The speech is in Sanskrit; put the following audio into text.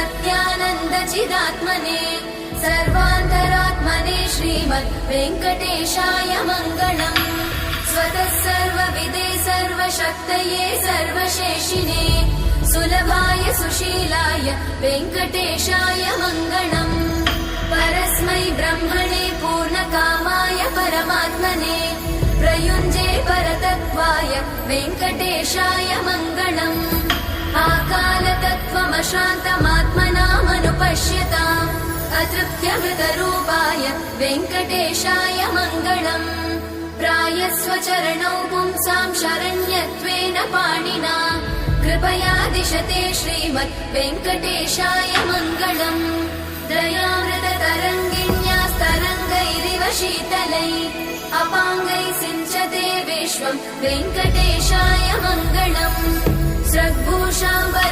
सत्यानन्दचिदात्मने सर्वान्तरात्मने श्रीमद् वेङ्कटेशाय मङ्गलम्। स्वतः सर्वविदे सर्वशक्तये सर्वशेषिने सुलभाय सुशीलाय वेङ्कटेशाय मङ्गलम्। परस्मै ब्रह्मणे पूर्णकामाय परमात्मने प्रयुञ्जे परतत्त्वाय वेङ्कटेशाय मङ्गलम्। आकालतत्त्वमशान्तमात्मनामनुपश्यताम् अतृप्त्यमृतरूपाय वेङ्कटेशाय मङ्गलम्। प्रायस्वचरणौ पुंसां शरण्यत्वेन पाणिना कृपया दिशते श्रीमद् वेङ्कटेशाय मङ्गलम्। दयामृततरङ्गिण्यास्तरङ्गैरिव शीतलै अपाङ्गै सिञ्चते विश्वं वेङ्कटेशाय मङ्गलम्। स्रग्भूषाम्बर